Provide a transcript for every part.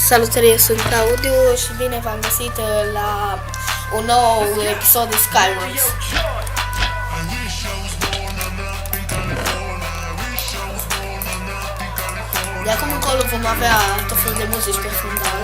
Salutare, eu sunt Claudiu și bine v-am găsit la un nou episod de Skywars. De acum încolo vom avea tot felul de muzici pe fundal.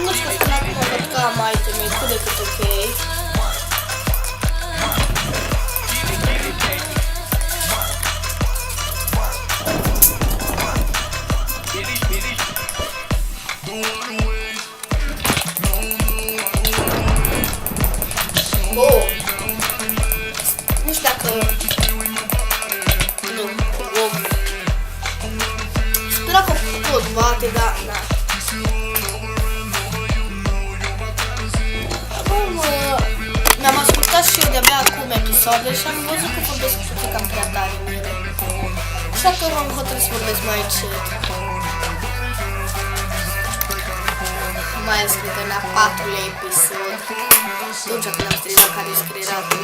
Nu știu că acum văd că am iteme cât de cât ok. Oh! Nu știu dacă... Nu, spera că pot bate, dar... Na. Mi-am ascultat și eu de-abia acum episoade și am văzut că vorbesc cam prea tare mine. Așa că m-am hotărât să vorbesc mai încet. Mai ales cred că la 4-lea episod. Atunci când am strigat care e scrieratul.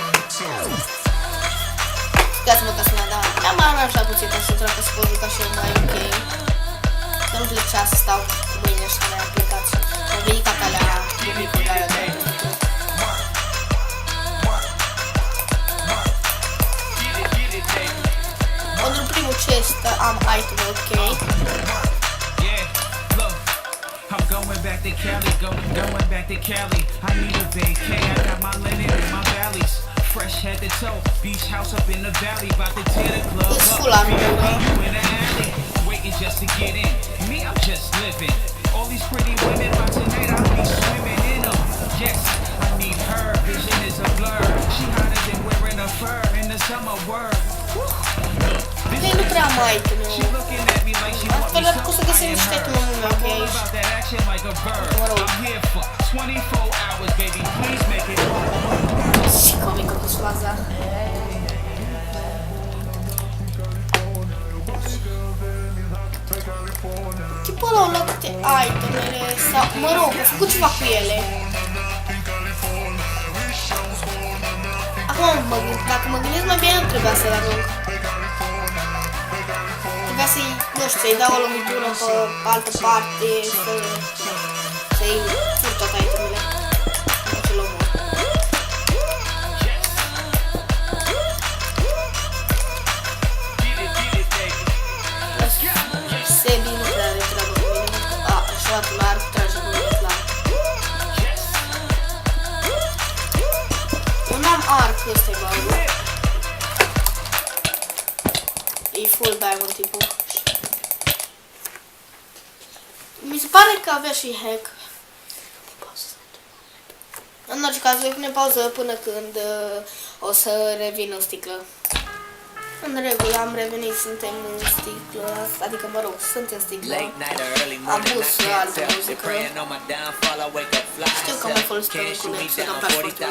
Scuzați-mă că sunt da. Am aranjat puțin ca să treacă să pot juca și eu mai ok. Că nu plăcea să stau cu mâine și la aplicații. Am venit ca alea publicul de alea de pentru primul chest am item ok. I'm going back to Cali, going back to Cali. I need a vacay, I got my linen in my valleys. Fresh head to toe, beach house up in the valley. About to tear the club up, you in the alley. Waiting just to get in, me I'm just living. All these pretty women, by tonight I'll be swimming in them. Yes, I need her, vision is a blur. She hotter than wearing a fur in the summer world. Ei, nu prea am iteme. Altfel ar putea să găsim niște iteme mult ok aici. Mă rog. Și comică cu faza. Tipul ăla au luat toate itemele sau, mă rog, au făcut ceva cu ele. Acum, dacă mă gândesc mai bine, nu trebuia să-l arunc. Trebuia să-i, nu știu, să-i dau o lovitură pe altă parte, să-i fur toate itemele. Nu să-l omor. Sebi nu prea are treabă cu mine. A, și-a luat un arc, trage cu mine flac. Eu n-am arc, ăsta-i bagul. E full diamond tipul. Mi se pare că avea și hack. În orice caz, voi pune pauză până când o să revin în sticlă. În regulă, am revenit, suntem în sticlă, adică mă rog, sunt în sticlă. Am pus altă muzică. Știu că mai folosit pe miculețul, dar pe foarte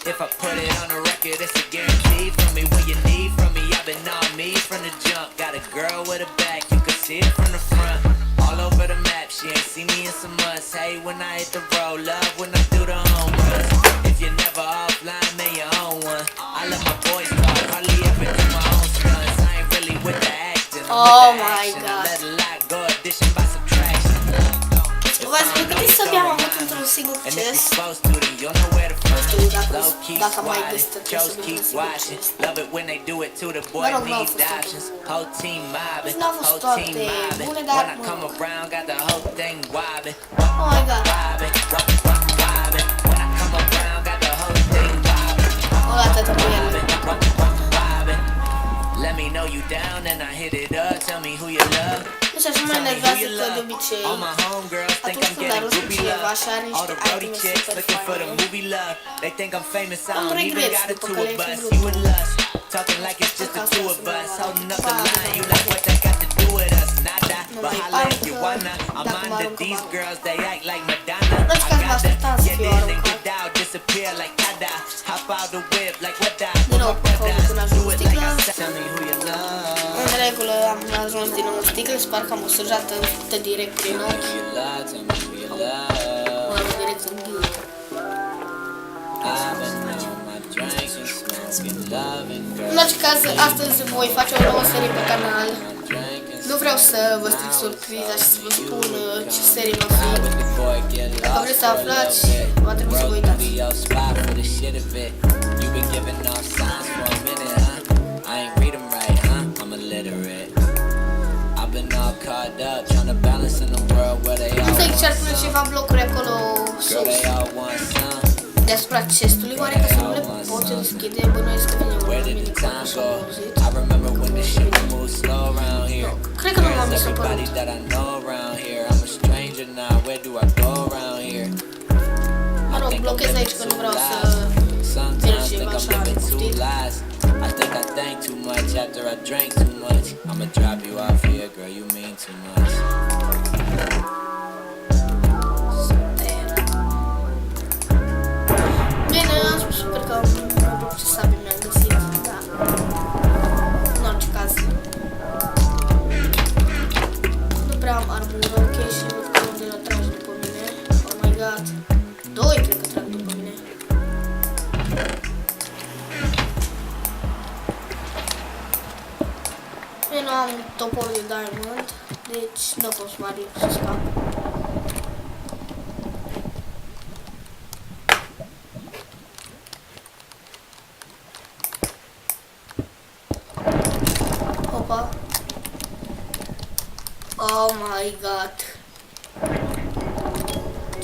If I put it on a record, it's a guarantee from me. What you need from me, I've been on me from the jump. Got a girl with a back, you can see it from the front. All over the map, she ain't seen me in some months. Hey, when I hit the road, love when I do the home runs. If you're never offline, man, you own one. I let my boys talk, hardly ever do my own stunts. I ain't really with the acting, I'm with the action. I let a lot go, addition by subtraction. V-ați gândit să abia am avut într-un singur chest? Nu știu dacă am mai găsit să bine singur chest. Mă rog, n-au fost toate. Deci n-au fost toate bune, dar mă rog. Oh my god. O dată cu ele. Let me know you down and I hit it up. Tell me who you love. Nu știu, așa mă enervează că de obicei atunci când arunci cineva și are niște iteme super faine, am regret după că le-ai fi vrut. Nu mai pare că dacă mă aruncă bani. Deci că mă așteptam să fiu aruncat. Din nou, pe făcut când ajung sticlă. În regulă am ajuns din nou în sticlă, sper că am o săgeată direct prin ochi. Mă rog, direct în ghiul. În orice caz, astăzi voi face o nouă serie pe canal. Nu vreau să vă stric surpriza și să vă spun ce serie va fi. Dacă vreți să aflați, va trebui să vă uitați. Înțeleg ce ar pune ceva blocuri acolo sus. Deasupra chestului, oare că să nu le pot deschide? Bănuiesc că vine un minicon, așa am auzit. Cred că nu m-am mis apărut. Mă rog, blochez aici că nu vreau să pierd ceva așa de poftit. I think I think too much after I drank too much. I'ma drop you off here, girl, you mean too much. Bine, am spus super că ce sabie mi-am găsit, da. În orice caz. Nu prea am armură, ok, și văd că unde la trage după mine. Oh my god. Doi cred că trag după mine. Eu nu am topor de diamond, deci nu pot să mă aric să scap. Opa. Oh my god.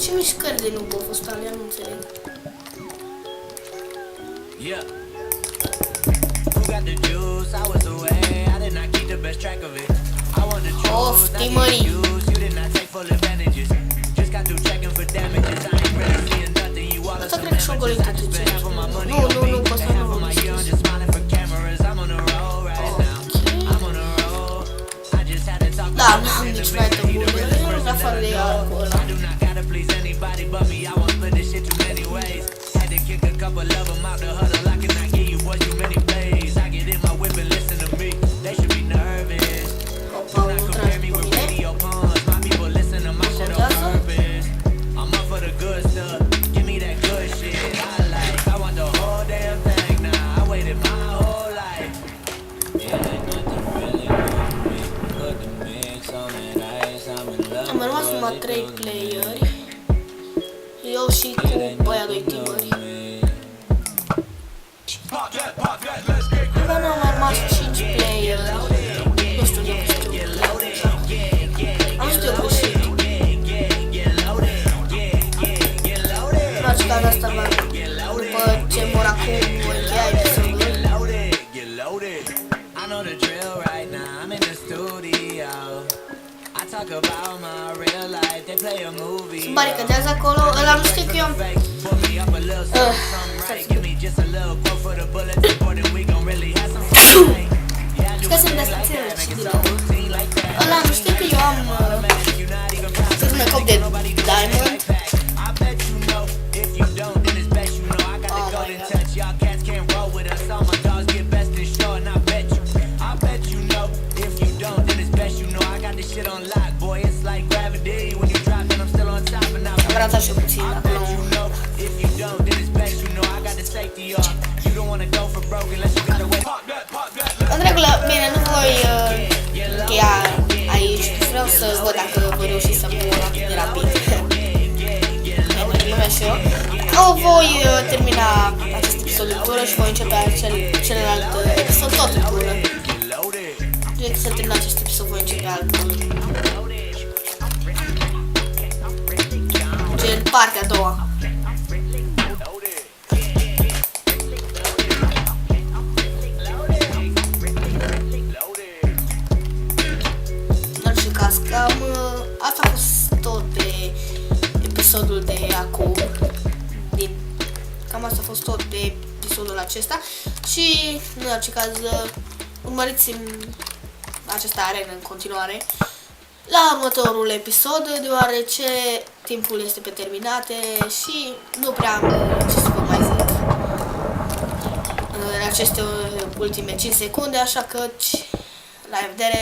Ce mișcări de noob au fost alea, nu înțeleg. Yeah. Who got the juice? I was away. I did not keep the best track of it. I want the truth. I didn't use. You did not take full advantages. Just got through checking for damages. I ain't really seeing nothing. You all are some damages. I just been half of my money on me. Half of my young just smiling for cameras. I'm on the road right now. I'm on the road. I just had to talk. Da, nu am nici mai de bună. În afară de arcul ăla. I do not gotta please anybody but me. I won't split this shit too many ways. Had to kick a couple of them out the huddle. I cannot give you boys too many plays. I get in my whip and listen to me. They should be nervous. Do not compare me with radio puns. My people listen to my shit on purpose. I'm up for the good stuff. Give me that good shit I like. I want the whole damn thing now. I waited my whole life. It ain't nothing really good to me. Put the mix on that ice. I'm in love. Am rămas numai 3 playeri. Eu și cu aia 2 teameri. Dar n-am mai rămas 5 playeri. Nu știu de ce știu. Am știu greșit. În orice caz asta va după ce mor acum voi încheia episodul. I know the drill right now. I'm in the studio. I talk about my real life. They play a movie. Se baricadează acolo. Ăla nu știu că eu am... Stai să-mi dea stațiile și din nou. Ăla nu știu că eu am... Să-ți mai cop de diamond. Am ratat și eu puțin acolo. În regulă, bine, nu voi încheia aici. Vreau să văd dacă voi reuși să mor atât de rapid. Lumea și eu. Voi termina acest episod în tură și voi începe celălalt episod tot în tură. Deci să termin acest episod, voi începe altul. Gen partea a doua. Cam asta a fost tot de episodul de acum. Cam asta a fost tot de episodul acesta. Și în orice caz urmăriți această arenă în continuare la următorul episod, deoarece timpul este pe terminate și nu prea am ce să vă mai zic în aceste ultime 5 secunde, așa că La revedere!